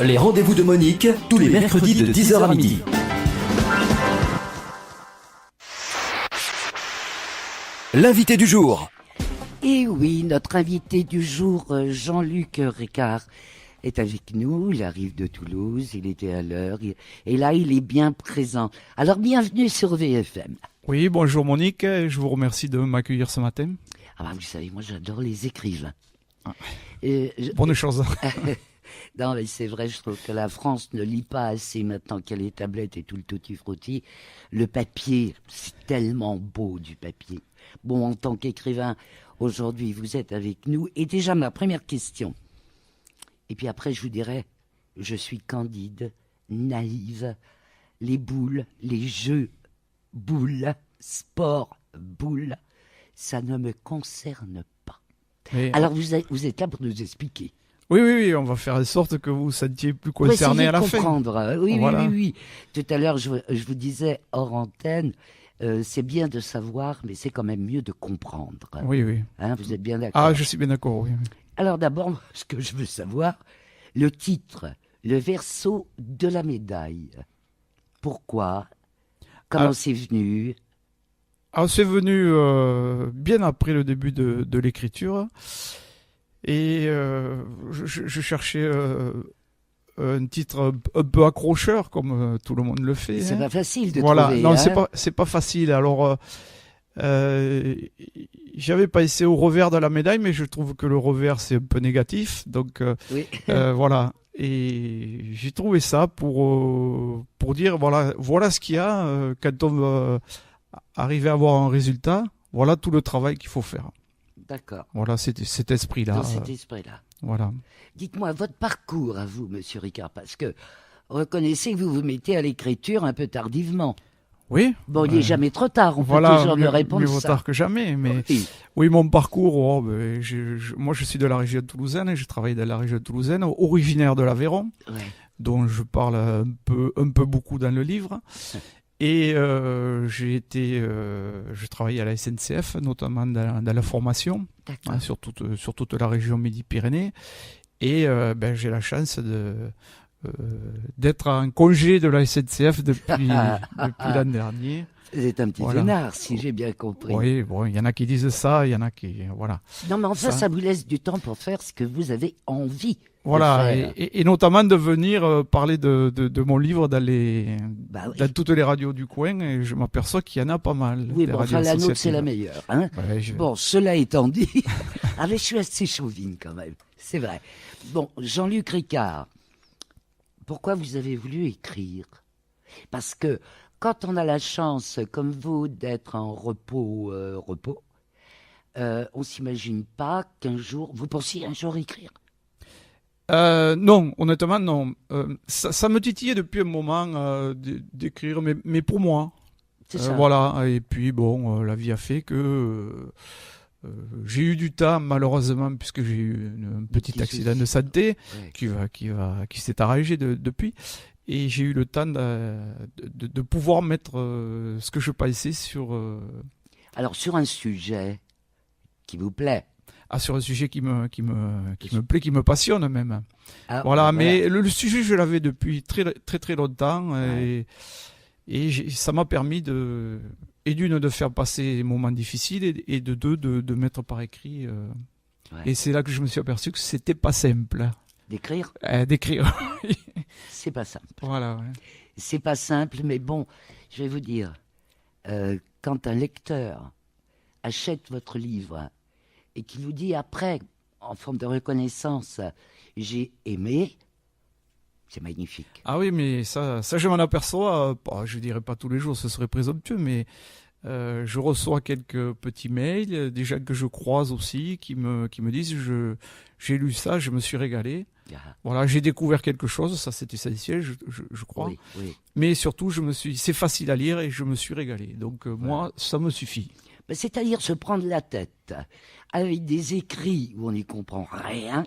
Les rendez-vous de Monique, tous les mercredis de 10h à midi. L'invité du jour. Et oui, notre invité du jour, Jean-Luc Ricard, est avec nous. Il arrive de Toulouse, il était à l'heure, et là, il est bien présent. Alors, bienvenue sur VFM. Oui, bonjour Monique, je vous remercie de m'accueillir ce matin. Ah bah, vous savez, moi, j'adore les écrivains. Ah. Bonne chose. Non, mais c'est vrai, je trouve que la France ne lit pas assez maintenant qu'il y a les tablettes et tout le tutti-frutti. Le papier, c'est tellement beau du papier. Bon, en tant qu'écrivain, aujourd'hui, vous êtes avec nous. Et déjà, ma première question. Et puis après, je vous dirai, je suis candide, naïve. Les boules, les jeux, boules, sport, boules, ça ne me concerne pas. Mais... Alors, vous êtes là pour nous expliquer. Oui, on va faire en sorte que vous vous sentiez plus concerné à la fin. Comprendre. Oui, voilà. oui. Tout à l'heure, je vous disais hors antenne, c'est bien de savoir, mais c'est quand même mieux de comprendre. Oui. Hein, vous êtes bien d'accord? Ah, je suis bien d'accord, oui. Alors d'abord, ce que je veux savoir, le titre, le verso de la médaille. Pourquoi? Comment c'est venu? Ah, c'est venu bien après le début de l'écriture. Et je cherchais un titre un peu accrocheur, comme tout le monde le fait. C'est pas facile de voilà. trouver. Non, hein. c'est pas facile. Alors, j'avais pas essayé au revers de la médaille, mais je trouve que le revers c'est un peu négatif. Donc, Oui. voilà. Et j'ai trouvé ça pour dire voilà ce qu'il y a quand on veut arriver à avoir un résultat. Voilà tout le travail qu'il faut faire. D'accord. Voilà, c'est cet esprit-là. Dans cet esprit-là. Voilà. Dites-moi votre parcours à vous, Monsieur Ricard, parce que reconnaissez que vous vous mettez à l'écriture un peu tardivement. Oui. Bon, il n'est jamais trop tard, on peut toujours me répondre mieux ça. vaut tard que jamais. Mais oui, mon parcours, moi je suis de la région toulousaine, et je travaille dans la région toulousaine, originaire de l'Aveyron, dont je parle un peu beaucoup dans le livre. Et je travaillais à la SNCF, notamment dans la formation, sur toute la région Midi-Pyrénées. Et j'ai la chance d'être en congé de la SNCF depuis l'an dernier. C'est un petit vénard, si j'ai bien compris. Oui, bon, il y en a qui disent ça, il y en a qui... Voilà. Non, mais enfin, ça vous laisse du temps pour faire ce que vous avez envie. Voilà, et notamment de venir parler de mon livre dans toutes les radios du coin, et je m'aperçois qu'il y en a pas mal. Oui, bon, enfin, la nôtre, c'est la meilleure. Hein Bon, cela étant dit, je suis assez chauvine quand même, c'est vrai. Bon, Jean-Luc Ricard, pourquoi vous avez voulu écrire? Parce que quand on a la chance, comme vous, d'être en repos, on s'imagine pas qu'un jour, vous pensiez un jour écrire? Non, honnêtement, non. Ça me titillait depuis un moment d'écrire, mais pour moi. C'est ça. Voilà. Et puis, bon, la vie a fait que j'ai eu du temps, malheureusement, puisque j'ai eu un petit accident de santé qui s'est arrangé depuis. Et j'ai eu le temps de pouvoir mettre ce que je pensais sur... Alors, sur un sujet qui vous plaît. Sur un sujet qui me plaît, qui me passionne même. Voilà. Mais le sujet, je l'avais depuis très, très, très longtemps. Et ça m'a permis de faire passer des moments difficiles et de mettre par écrit. Et c'est là que je me suis aperçu que c'était pas simple. D'écrire? D'écrire. C'est pas simple. Voilà. C'est pas simple, mais bon, je vais vous dire, quand un lecteur achète votre livre et qui vous dit après, en forme de reconnaissance, j'ai aimé, c'est magnifique. Ah oui, mais ça je m'en aperçois, je dirais pas tous les jours, ce serait présomptueux, mais je reçois quelques petits mails, des gens que je croise aussi, qui me disent, j'ai lu ça, je me suis régalé. Voilà, j'ai découvert quelque chose, ça c'est essentiel, je crois. Oui. Mais surtout, c'est facile à lire et je me suis régalé. Donc moi, ça me suffit. C'est-à-dire se prendre la tête avec des écrits où on n'y comprend rien.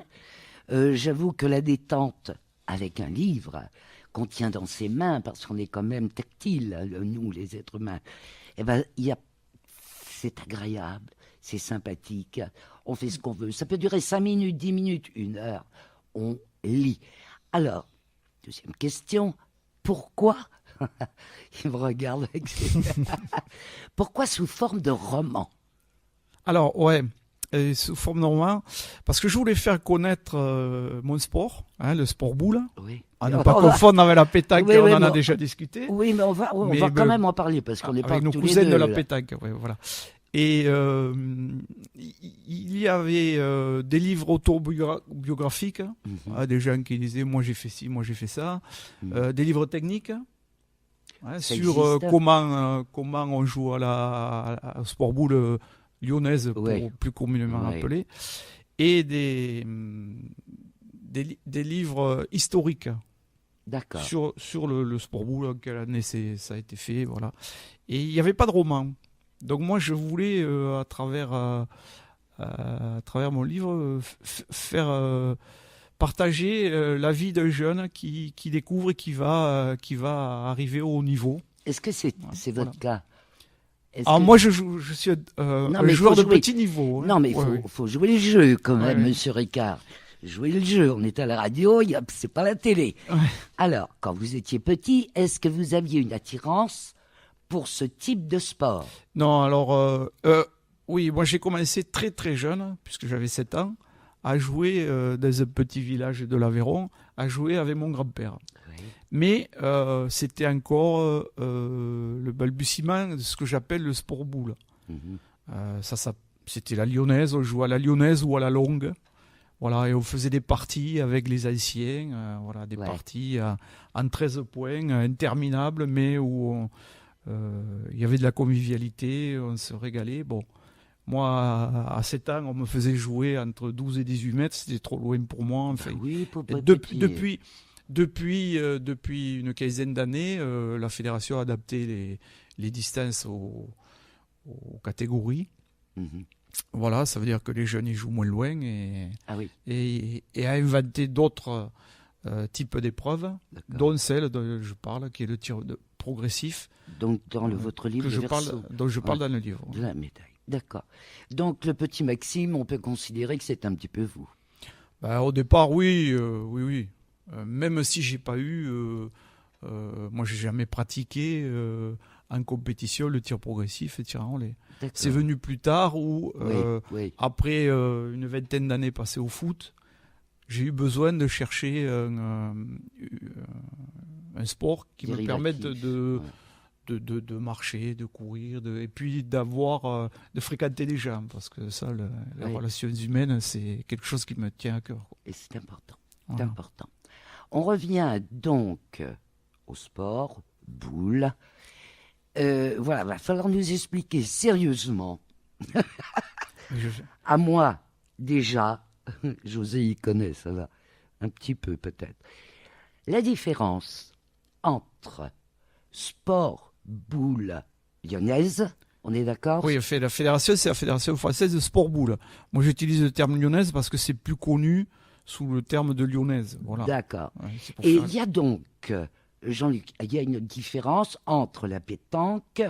J'avoue que la détente avec un livre qu'on tient dans ses mains, parce qu'on est quand même tactile, nous les êtres humains, c'est agréable, c'est sympathique, on fait ce qu'on veut. Ça peut durer 5 minutes, 10 minutes, 1 heure. On lit. Alors, Deuxième question, pourquoi il me regarde avec ses... Pourquoi sous forme de roman? Alors, ouais, et sous forme de roman, parce que je voulais faire connaître mon sport, hein, le sport boule, Oui. à ne pas confondre avec la pétanque, Oui, oui, on en a mais- déjà discuté. Oui, mais on va Mais quand même en parler parce qu'on n'est pas Avec nos tous les cousins deux, de la là. pétanque, ouais, voilà. Et il y avait des livres autobiographiques, Mhm. des gens qui disaient moi j'ai fait ci, moi j'ai fait ça, Mhm. des livres techniques Ça sur existe comment on joue au sport boule lyonnaise, Ouais. plus communément Ouais. appelée, et des livres historiques D'accord. sur le sport boule, en quelle année ça a été fait, voilà. Et il n'y avait pas de roman. Donc moi, je voulais, à travers mon livre, faire partager la vie d'un jeune qui découvre et qui va arriver au haut niveau. Est-ce que c'est Voilà. votre cas? Est-ce Alors que- moi, je suis un mais joueur faut de jouer. petit niveau. hein. Non, mais il Ouais, ouais. faut jouer le jeu quand même, Ouais, ouais. monsieur Ricard. Jouer le jeu. On est à la radio, c'est pas la télé. Ouais. Alors, quand vous étiez petit, est-ce que vous aviez une attirance pour ce type de sport? Non, alors, oui, moi j'ai commencé très très jeune, puisque j'avais 7 ans, à jouer dans un petit village de l'Aveyron, à jouer avec mon grand-père. Oui. Mais c'était encore le balbutiement de ce que j'appelle le sport boule. Mhm. C'était la lyonnaise, on jouait à la lyonnaise ou à la longue. Voilà, et on faisait des parties avec les anciens, voilà, des Ouais. parties en 13 points, interminables, mais où il y avait de la convivialité, on se régalait. Bon, moi, à 7 ans, on me faisait jouer entre 12 et 18 mètres, c'était trop loin pour moi. Enfin, Ah oui, pour pas depuis, depuis une quinzaine d'années, la fédération a adapté les distances aux catégories. Mhm. Voilà, ça veut dire que les jeunes ils jouent moins loin Ah oui, et a inventé d'autres types d'épreuves, d'accord. dont celle dont je parle, qui est le tir progressif, Donc, dans votre livre, que le je parle, verso dont je parle Ouais. dans le livre. de la médaille. D'accord. Donc, le petit Maxime, on peut considérer que c'est un petit peu vous. Ben, au départ, oui. Même si j'ai pas eu, moi j'ai jamais pratiqué en compétition le tir progressif et tir en relais. D'accord. C'est venu plus tard où, Oui. après une vingtaine d'années passées au foot, j'ai eu besoin de chercher un sport qui me Dérivatif, permette ouais. de marcher, de courir, et puis de fréquenter les gens, parce que ça, les Oui. relations humaines, c'est quelque chose qui me tient à cœur. Quoi. Et c'est important. C'est Voilà. important. On revient donc au sport, boule. Voilà, va falloir nous expliquer sérieusement. Je- À moi, déjà, José y connaît, ça va. Un petit peu peut-être. La différence entre sport, boule, lyonnaise, on est d'accord? Oui, fait, la fédération, c'est la Fédération française de sport boule. Moi, j'utilise le terme lyonnaise parce que c'est plus connu sous le terme de lyonnaise. Voilà. D'accord. Ouais, c'est pour Et faire- il y a donc, Jean-Luc, il y a une différence entre la pétanque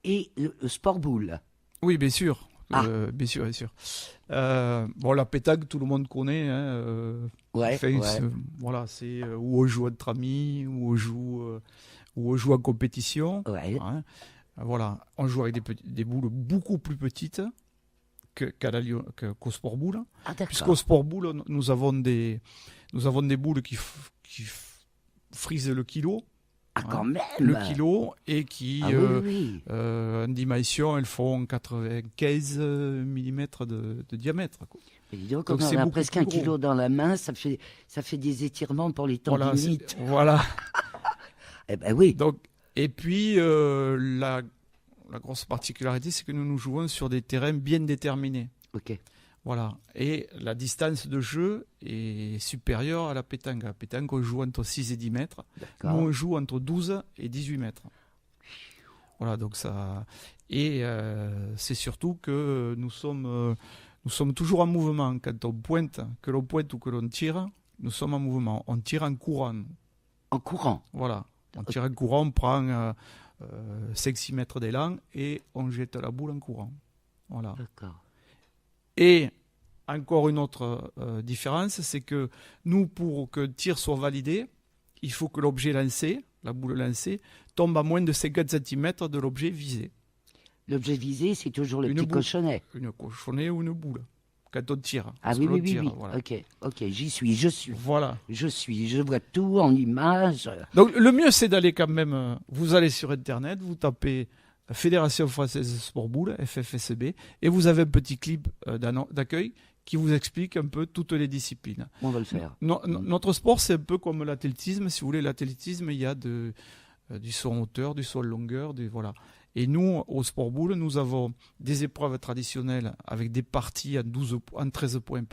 et le sport boule. Oui, bien sûr. Ah. Bien sûr, bien sûr. Bon, la pétanque, tout le monde connaît. Hein, Ouais, enfin, ouais. voilà, c'est où on joue entre amis, où on joue en compétition. Ouais. Hein. Voilà, on joue avec des boules beaucoup plus petites qu'au sport boule. Ah, Puisqu'au d'accord. sport boule, nous avons des boules qui frisent le kilo. Ah, quand même. Le kilo et qui, Ah oui, oui. en dimension, elles font 95 mm de diamètre. Quoi. Et dis donc, Donc, on c'est a beaucoup presque plus 1 gros. kilo dans la main, ça fait des étirements pour les Voilà, tendinites. voilà. Eh ben oui. Donc, et puis, la grosse particularité, c'est que nous jouons sur des terrains bien déterminés. Ok. Voilà. Et la distance de jeu est supérieure à la pétanque. La pétanque, on joue entre 6 et 10 mètres. Nous, D'accord. on joue entre 12 et 18 mètres. Voilà, donc ça. Et c'est surtout que nous sommes toujours en mouvement. Quand on pointe, que l'on pointe ou que l'on tire, nous sommes en mouvement. On tire en courant. En courant. Voilà. On tire en courant, on prend 5-6 mètres d'élan et on jette la boule en courant. Voilà. D'accord. Et encore une autre différence, c'est que nous, pour que le tir soit validé, il faut que l'objet lancé, la boule lancée, tombe à moins de 50 cm de l'objet visé. L'objet visé, c'est toujours le Une petit boule. cochonnet. Une cochonnet ou une boule, quand on tire. Ah parce oui, que oui, l'on oui, tire, oui. voilà. Ok, j'y suis, je suis. Voilà. Je vois tout en images. Donc le mieux c'est d'aller quand même, vous allez sur internet, vous tapez Fédération Française de Sport Boule, FFSB, et vous avez un petit clip d'accueil qui vous explique un peu toutes les disciplines. On va le faire. Notre sport c'est un peu comme l'athlétisme, si vous voulez, l'athlétisme il y a du saut en hauteur, du saut en longueur, voilà. Et nous, au Sport Boule, nous avons des épreuves traditionnelles avec des parties en 13 points,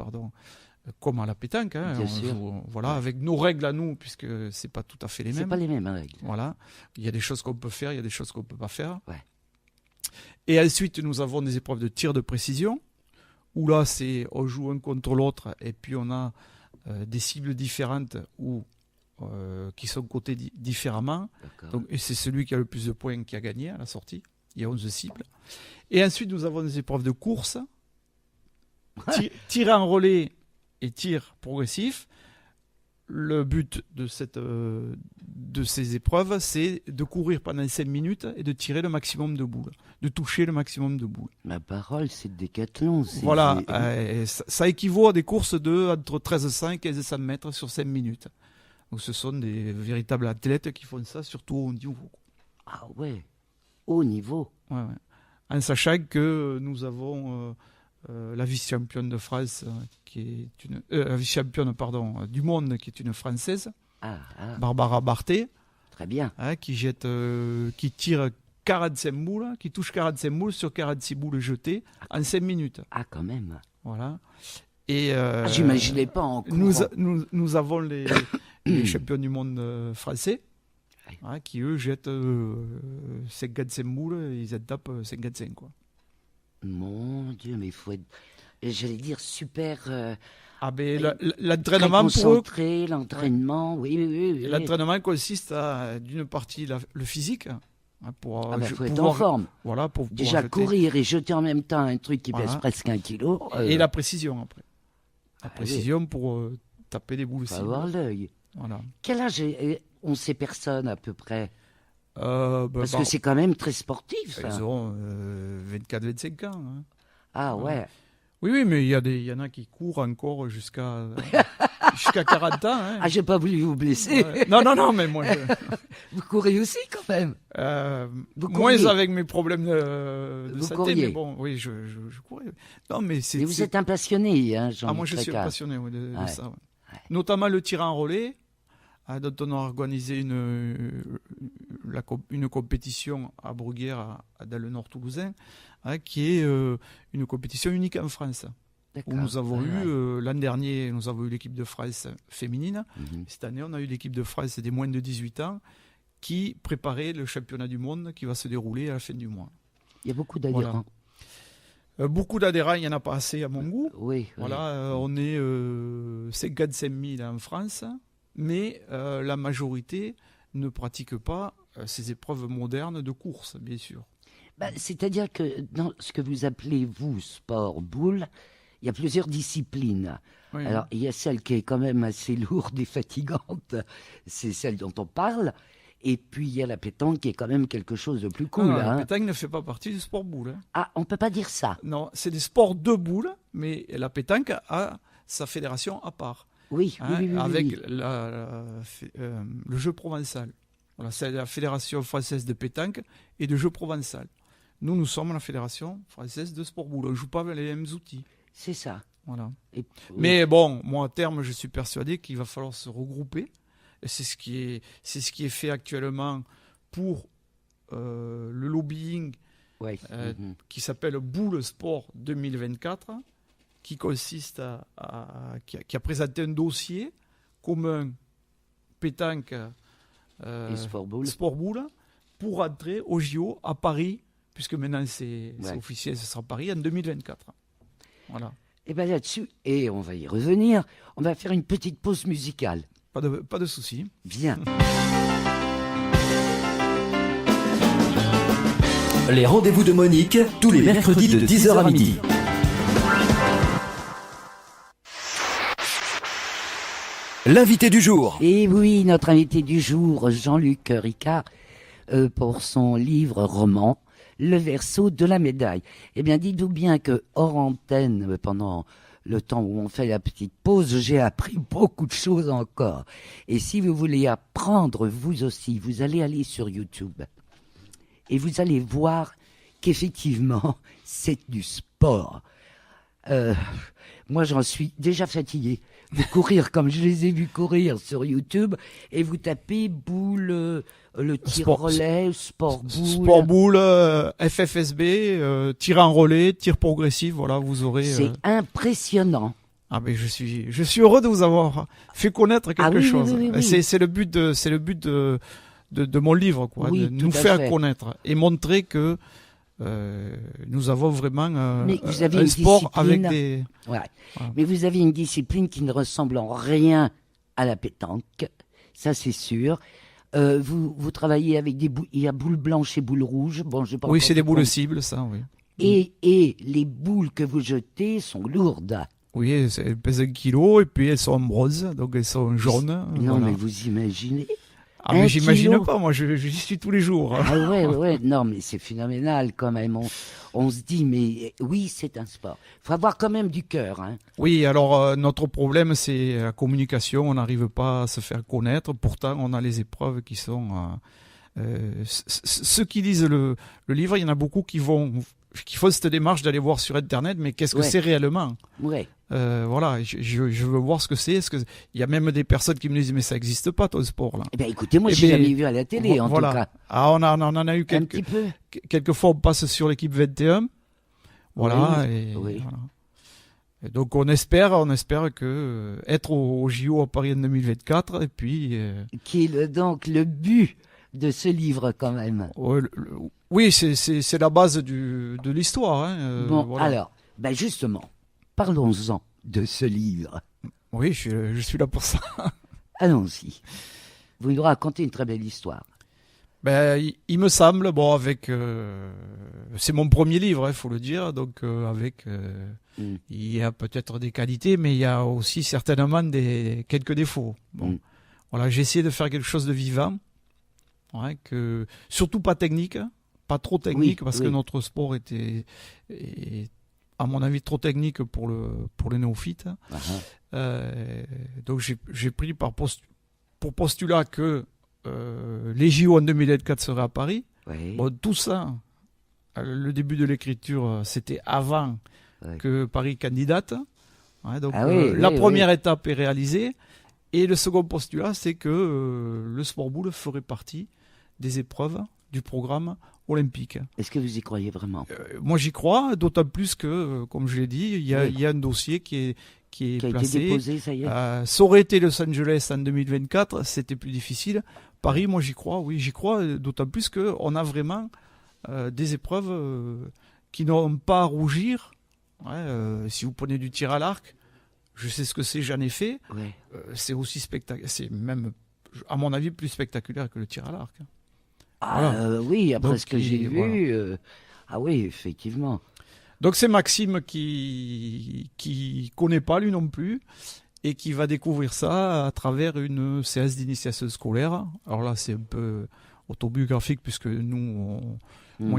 comme à la pétanque. Hein, Bien sûr. Voilà, avec nos règles à nous, puisque c'est pas tout à fait les mêmes. C'est pas les mêmes règles. Voilà. Il y a des choses qu'on peut faire, il y a des choses qu'on peut pas faire. Ouais. Et ensuite, nous avons des épreuves de tir de précision, où là, on joue un contre l'autre, et puis on a des cibles différentes qui sont cotées différemment. Donc, et c'est celui qui a le plus de points qui a gagné à la sortie. Il y a 11 cibles. Et ensuite, nous avons des épreuves de course, tir en relais et tir progressif. Le but de ces épreuves, c'est de courir pendant 5 minutes et de tirer le maximum de boules, de toucher le maximum de boules. Ma parole, c'est décathlon. Voilà, ça équivaut à des courses entre 13,5 et 1500 mètres sur 5 minutes. Donc ce sont des véritables athlètes qui font ça, surtout au haut niveau. Ah ouais, haut niveau. Ouais. En sachant que nous avons la vice-championne de France, la vice-championne du monde, qui est une Française, Barbara Barthé, très bien, qui tire 45 boules, qui touche 45 boules sur 46 boules jetées en 5 minutes. Ah, quand même. Voilà. Et j'imaginais pas en courant. Nous avons les champions du monde français, qui eux jettent 55 boules, ils en tapent 55, quoi. Mon Dieu, mais il faut être, j'allais dire, super... l'entraînement pour eux... L'entraînement, oui. L'entraînement consiste à, d'une partie, le physique, pour faut être en forme. Voilà, pour déjà courir et jeter en même temps un truc qui pèse presque 1 kilo. Et la précision, après. La précision pour taper des boules. Il faut avoir l'œil. Voilà. Quel âge ont ces personnes, à peu près? Parce que c'est quand même très sportif. Ils ont 24-25 ans. Hein. Ah ouais. Oui, mais il y en a qui courent encore jusqu'à 40 ans. Hein. Ah, j'ai pas voulu vous blesser. Ouais. Non, mais moi... Vous courez aussi, quand même. Moins avec mes problèmes de santé, courriez. mais bon, oui, je courais. Non, mais et vous êtes un passionné, hein, Jean-Luc moi, je suis Tricard. passionné de ça. Ouais. Ouais. Notamment le tir en relais, dont on a organisé une compétition à Bruguière, dans le nord toulousain, qui est une compétition unique en France. Où nous avons eu, l'an dernier, nous avons eu l'équipe de France féminine. Cette année, on a eu l'équipe de France des moins de 18 ans qui préparait le championnat du monde qui va se dérouler à la fin du mois. Il y a beaucoup d'adhérents. Voilà. Beaucoup d'adhérents, il n'y en a pas assez à mon goût. Oui. Voilà, on est 55 000 en France, mais la majorité ne pratique pas ces épreuves modernes de course, bien sûr. C'est-à-dire que dans ce que vous appelez, vous, sport boule, il y a plusieurs disciplines. Oui. Alors, il y a celle qui est quand même assez lourde et fatigante, c'est celle dont on parle. Et puis, il y a la pétanque qui est quand même quelque chose de plus cool. Non, la pétanque ne fait pas partie du sport boule. Hein. Ah, on ne peut pas dire ça. Non, c'est des sports de boule, mais la pétanque a sa fédération à part. Oui, oui. Avec le jeu provençal. Voilà, c'est la Fédération française de pétanque et de jeu provençal. Nous sommes la Fédération française de sport boule. On ne joue pas avec les mêmes outils. C'est ça. Voilà. Mais bon, moi, à terme, je suis persuadé qu'il va falloir se regrouper. Et c'est ce qui est fait actuellement pour le lobbying qui s'appelle Boule Sport 2024, qui consiste qui a présenté un dossier commun pétanque et sport boule pour entrer au JO à Paris, puisque maintenant c'est officiel, ce sera Paris en 2024. Voilà. Et bien là-dessus, et on va y revenir, on va faire une petite pause musicale. Pas de souci. Bien. Les rendez-vous de Monique, tous les mercredis de 10h à midi. L'invité du jour. Et oui, notre invité du jour, Jean-Luc Ricard, pour son livre roman, Le verso de la médaille. Eh bien, dites-vous bien que hors antenne, pendant le temps où on fait la petite pause, j'ai appris beaucoup de choses encore. Et si vous voulez apprendre, vous aussi, vous allez aller sur YouTube. Et vous allez voir qu'effectivement, c'est du sport. Moi, j'en suis déjà fatigué de courir comme je les ai vus courir sur YouTube. Et vous tapez boule, le tir relais, sport boule. Sport boule, FFSB, tir en relais, tir progressif, voilà, vous aurez... C'est impressionnant. Ah mais je suis heureux de vous avoir fait connaître quelque chose. Oui. C'est le but de mon livre, quoi, Oui, de nous faire connaître et montrer que nous avons vraiment un sport avec des... Ouais. Voilà. Mais vous avez une discipline qui ne ressemble en rien à la pétanque, ça c'est sûr. Vous travaillez avec des boules, il y a boules blanches et boules rouges. Bon, j'ai pas oui, c'est des boules cibles, ça, oui. Et les boules que vous jetez sont lourdes. Oui, elles pèsent 1 kilo et puis elles sont en bronze, donc elles sont jaunes. Non, voilà. mais vous imaginez? Ah, mais j'imagine pas, moi j'y suis tous les jours. Ah ouais, non, mais c'est phénoménal quand même. On se dit, mais oui, c'est un sport. Faut avoir quand même du cœur. Hein. Oui, alors notre problème, c'est la communication. On n'arrive pas à se faire connaître. Pourtant, on a les épreuves qui sont... ceux qui lisent le livre, il y en a beaucoup qui font cette démarche d'aller voir sur Internet, mais qu'est-ce que c'est réellement? Ouais. Voilà, je veux voir ce que c'est. Il y a même des personnes qui me disent mais ça n'existe pas ton sport là. Eh bien, écoutez, moi j'ai jamais vu à la télé en tout cas. Ah, on en a eu quelques fois. On passe sur l'équipe 21. Voilà. Oui. Voilà. Et donc on espère que être au JO à Paris en 2024 et puis. Qui est donc le but de ce livre quand même. Oui, c'est la base de l'histoire. Hein, bon, voilà. alors, justement. Parlons-en de ce livre. Oui, je suis là pour ça. Allons-y. Vous nous racontez une très belle histoire. Il me semble, c'est mon premier livre, il faut le dire, donc il y a peut-être des qualités, mais il y a aussi certainement quelques défauts. Bon, voilà, j'ai essayé de faire quelque chose de vivant, surtout pas technique, pas trop technique, parce que notre sport est à mon avis trop technique pour les néophytes. Donc j'ai pris pour postulat que les JO en 2024 seraient à Paris. Oui. Bon, tout ça, le début de l'écriture, c'était avant que Paris candidate. Donc la première étape est réalisée. Et le second postulat, c'est que le sport boule ferait partie des épreuves du programme olympique. Est-ce que vous y croyez vraiment? Moi j'y crois, d'autant plus que, comme je l'ai dit, il y a un dossier qui est placé. Été déposé, ça y est. Ça aurait été Los Angeles en 2024, c'était plus difficile. Paris, moi j'y crois, d'autant plus qu'on a vraiment des épreuves qui n'ont pas à rougir. Si vous prenez du tir à l'arc, je sais ce que c'est, j'en ai fait. C'est aussi spectaculaire, c'est même, à mon avis, plus spectaculaire que le tir à l'arc. Oui, après donc, ce que j'ai vu. Oui, effectivement. Donc c'est Maxime qui connaît pas lui non plus et qui va découvrir ça à travers une séance d'initiation scolaire. Alors là c'est un peu autobiographique puisque moi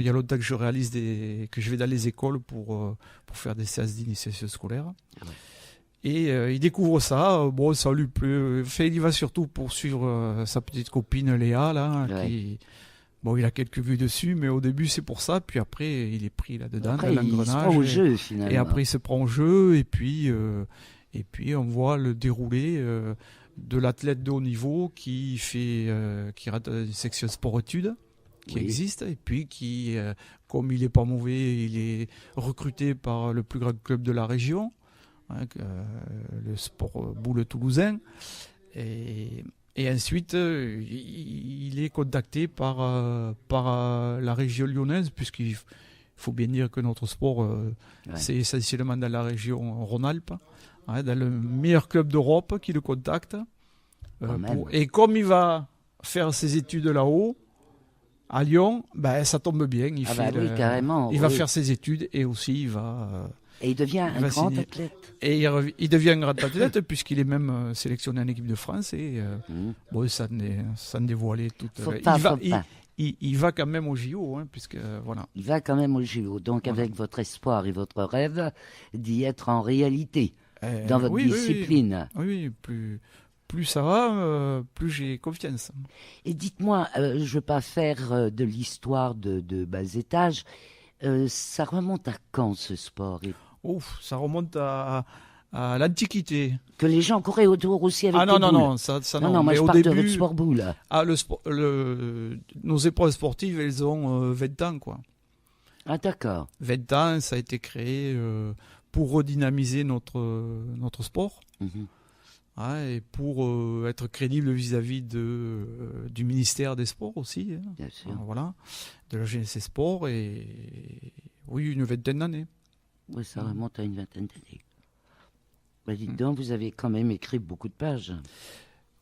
il y a longtemps que je réalise que je vais dans les écoles pour faire des séances d'initiation scolaire. Et il découvre ça. Bon, ça lui plaît. Il va surtout poursuivre sa petite copine Léa là qui... Bon, il a quelques vues dessus, mais au début, c'est pour ça. Puis après, il est pris là-dedans, dans l'engrenage. Il se prend au jeu, finalement. Et après, il se prend au jeu. Et puis on voit le déroulé de l'athlète de haut niveau qui rate une section sport-études, qui existe. Et puis qui, comme il n'est pas mauvais, il est recruté par le plus grand club de la région, le Sport Boule Toulousain. Et ensuite, il est contacté par la région lyonnaise, puisqu'il faut bien dire que notre sport, c'est essentiellement dans la région Rhône-Alpes, dans le meilleur club d'Europe qui le contacte. Et comme il va faire ses études là-haut, à Lyon, ça tombe bien. Il va faire ses études et aussi il va Et il devient un va grand signer. athlète. Et il devient un grand athlète puisqu'il est même sélectionné en équipe de France. Et bon, ça ne dévoilait tout. Il va quand même au JO, hein, puisque voilà. Il va quand même au JO. Donc avec votre espoir et votre rêve d'y être en réalité dans votre discipline. Oui, plus ça va, plus j'ai confiance. Et dites-moi, je ne veux pas faire de l'histoire de bas étage. Ça remonte à quand ce sport? Ça remonte à l'Antiquité. Que les gens couraient autour aussi avec des boules. Non, ça non. Non, moi mais je au parle début, de votre sport boule. nos épreuves sportives, elles ont 20 ans, quoi. Ah d'accord. 20 ans, ça a été créé pour redynamiser notre sport. Et pour être crédible vis-à-vis du ministère des Sports aussi. Hein. Bien sûr. Voilà, de la GNC Sport, et oui, une vingtaine d'années. Oui, ça remonte à une vingtaine d'années. Bah, dites donc, vous avez quand même écrit beaucoup de pages.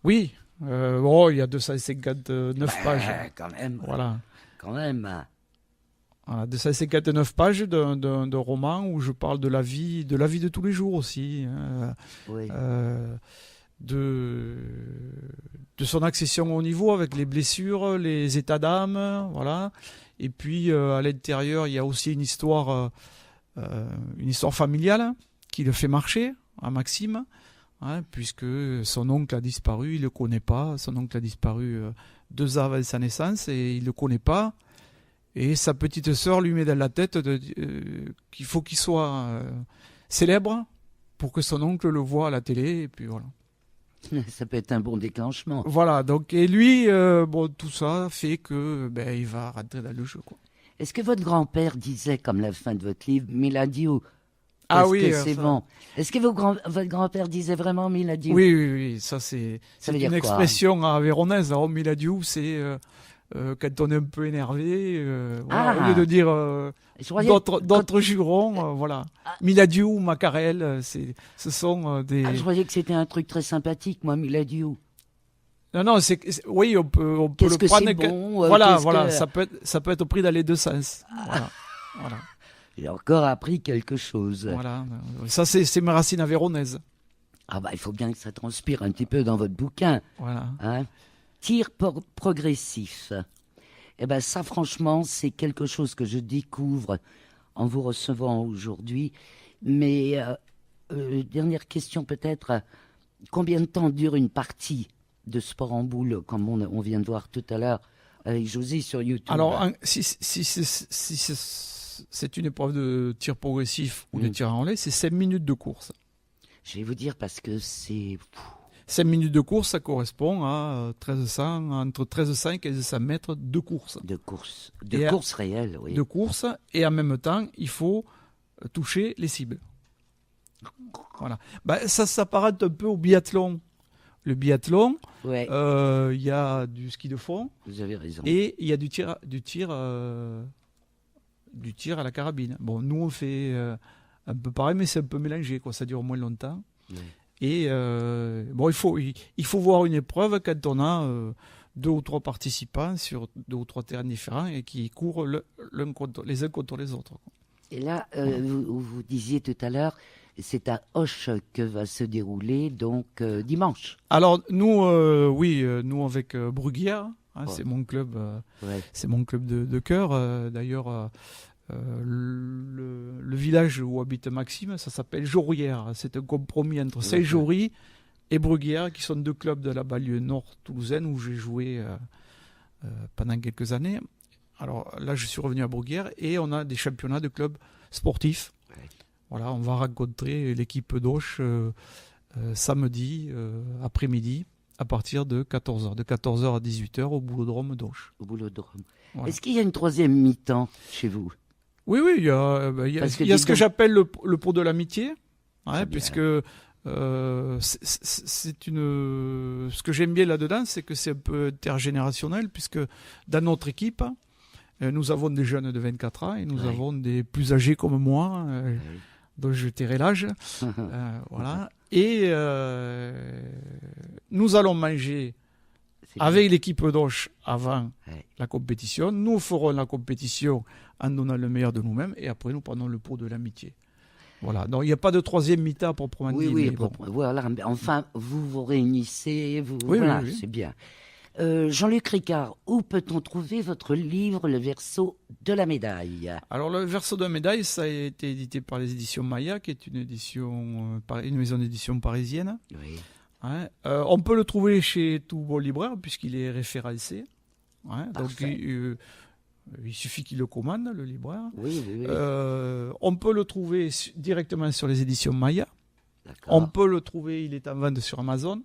Oui, il y a 259 pages. Quand même. Voilà. Quand même. Voilà, 259 pages d'un roman où je parle de la vie de tous les jours aussi. Oui. De son accession au niveau avec les blessures, les états d'âme, voilà. Et puis à l'intérieur, il y a aussi une histoire familiale qui le fait marcher, à Maxime, hein, puisque son oncle a disparu, il le connaît pas. Son oncle a disparu 2 ans avant sa naissance et il le connaît pas. Et sa petite sœur lui met dans la tête qu'il faut qu'il soit célèbre pour que son oncle le voie à la télé, et puis voilà. Ça peut être un bon déclenchement. Voilà, donc, et lui, tout ça fait que il va rentrer dans le jeu, quoi. Est-ce que votre grand-père disait, comme la fin de votre livre, Miladiou? Ah oui, c'est ça... bon. Est-ce que votre grand-père disait vraiment Miladiou? Oui, ça c'est une expression avéronaise. Alors, Miladiou, c'est quand on est un peu énervé, voilà, au lieu de dire d'autres jurons, voilà. Miladiou, Macarel, ce sont des... je croyais que c'était un truc très sympathique, moi, Miladiou. Non, oui, on peut le prendre. Bon, voilà, ça peut être pris dans les deux sens. Voilà. J'ai encore appris quelque chose. Voilà, ça c'est mes racines avéronaises. Ah il faut bien que ça transpire un petit peu dans votre bouquin. Voilà. Hein? Tir progressif. Ça, franchement, c'est quelque chose que je découvre en vous recevant aujourd'hui. Mais dernière question peut-être, combien de temps dure une partie de sport en boule, comme on vient de voir tout à l'heure avec José sur YouTube? Alors, si c'est une épreuve de tir progressif ou de tir en relais, c'est 5 minutes de course. Je vais vous dire parce que c'est... 5 minutes de course, ça correspond à entre 1300 et 1500 mètres de course. De course réelle, oui. De course, et en même temps, il faut toucher les cibles. Voilà. Ça s'apparente un peu au biathlon. Le biathlon, il y a du ski de fond. Vous avez raison. Et il y a du tir à la carabine. Bon, nous on fait un peu pareil, mais c'est un peu mélangé, quoi. Ça dure moins longtemps. Oui. Et il faut voir une épreuve quand on a 2 ou 3 participants sur 2 ou 3 terrains différents et qui courent les uns contre les autres, quoi. Et là, vous disiez tout à l'heure, c'est à Auch que va se dérouler donc dimanche. Alors nous, nous avec Bruguière, c'est mon club, c'est mon club de cœur. D'ailleurs, le village où habite Maxime, ça s'appelle Jourières. C'est un compromis entre Saint-Jory et Bruguière, qui sont 2 clubs de la banlieue nord toulousaine où j'ai joué pendant quelques années. Alors là, je suis revenu à Bruguière et on a des championnats de clubs sportifs. Voilà, on va rencontrer l'équipe d'Auch samedi après-midi à partir de 14h. De 14h à 18h au boulodrome d'Auch. Au boulodrome. Voilà. Est-ce qu'il y a une 3e mi-temps chez vous? Oui, il y a ce que j'appelle le pot de l'amitié, puisque ce que j'aime bien là-dedans, c'est que c'est un peu intergénérationnel, puisque dans notre équipe, nous avons des jeunes de 24 ans et nous avons des plus âgés comme moi, dont je tairai l'âge. Voilà. Et nous allons manger avec l'équipe d'Auch avant la compétition. Nous ferons la compétition en donnant le meilleur de nous-mêmes et après nous prenons le pot de l'amitié. Voilà, donc il n'y a pas de troisième mi-temps proprement dit. Oui, mais bon. voilà. Enfin, vous vous réunissez, Oui, voilà, oui. c'est bien. Jean-Luc Ricard, où peut-on trouver votre livre Le Verseau de la médaille? Alors le Verseau de la médaille, ça a été édité par les éditions Maya, qui est une maison d'édition parisienne. Oui, Hein. On peut le trouver chez tout bon libraire puisqu'il est référencé. Hein. Donc Parfait. il suffit qu'il le commande, le libraire. oui. On peut le trouver directement sur les éditions Maya. On D'accord. peut le trouver, il est en vente sur Amazon.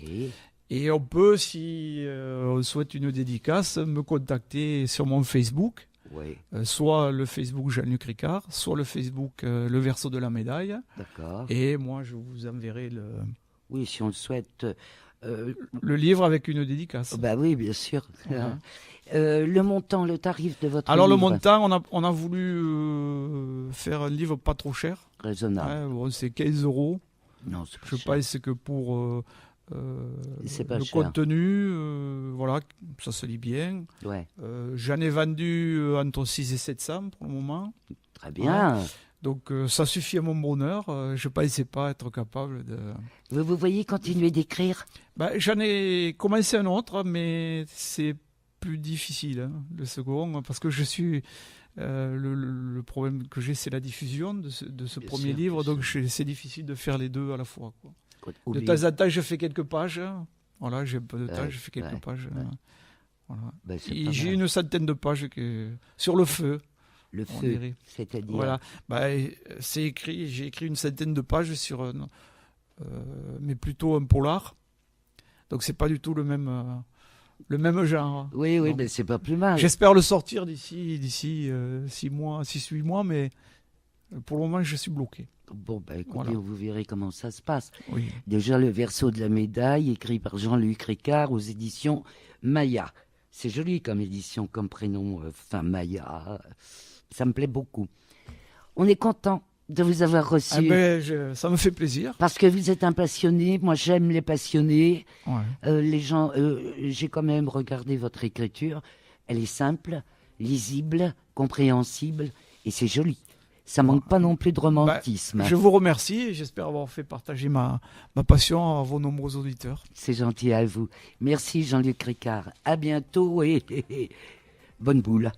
Oui, Et on peut, si on souhaite une dédicace, me contacter sur mon Facebook. oui, Soit le Facebook Jean-Luc Ricard, soit le Facebook Le Verseau de la médaille. d'accord. Et moi, je vous enverrai Oui, si on le souhaite. le livre avec une dédicace. Bah oui, bien sûr. Voilà. Le montant, le tarif de votre Alors le livre? montant, on a voulu faire un livre pas trop cher. Raisonnable. Hein, bon, c'est 15 euros. Non, c'est pas Je cher. pense que pour C'est pas le cher. contenu, voilà, ça se lit bien. Ouais, J'en ai vendu entre 6 et 700 pour le moment. très bien. Donc ça suffit à mon bonheur. Je ne pensais pas être capable de... Vous voyez continuer d'écrire? Ben, j'en ai commencé un autre, mais c'est plus difficile, hein, le second, parce que je suis... le problème que j'ai, c'est la diffusion de ce Bien premier sûr, livre, bien donc c'est difficile de faire les deux à la fois, quoi. De Oubliez- temps en temps, je fais quelques pages. Voilà, j'ai un peu de temps, Ouais, je fais quelques ouais, pages. ouais. Voilà. Ben, c'est Et pas j'ai mal. une centaine de pages sur le feu. Le on feu, dirait. c'est-à-dire. Voilà. Bah, j'ai écrit une centaine de pages sur mais plutôt un polar. Donc c'est pas du tout le même genre. Oui, Donc, mais c'est pas plus mal. j'espère le sortir d'ici 6 mois, mais pour le moment je suis bloqué. Bon, ben écoutez, Voilà. vous verrez comment ça se passe. Oui. Déjà, Le Verseau de la médaille, écrit par Jean-Luc Ricard aux éditions Maya. C'est joli comme édition, comme prénom, enfin Maya. Ça me plaît beaucoup. On est content de vous avoir reçu. Ah ben, ça me fait plaisir. Parce que vous êtes un passionné. Moi, j'aime les passionnés. Ouais. Les gens, j'ai quand même regardé votre écriture. Elle est simple, lisible, compréhensible, et c'est joli. Ça manque pas non plus de romantisme. Je vous remercie et j'espère avoir fait partager ma passion à vos nombreux auditeurs. C'est gentil à vous. Merci Jean-Luc Ricard. À bientôt et bonne boule.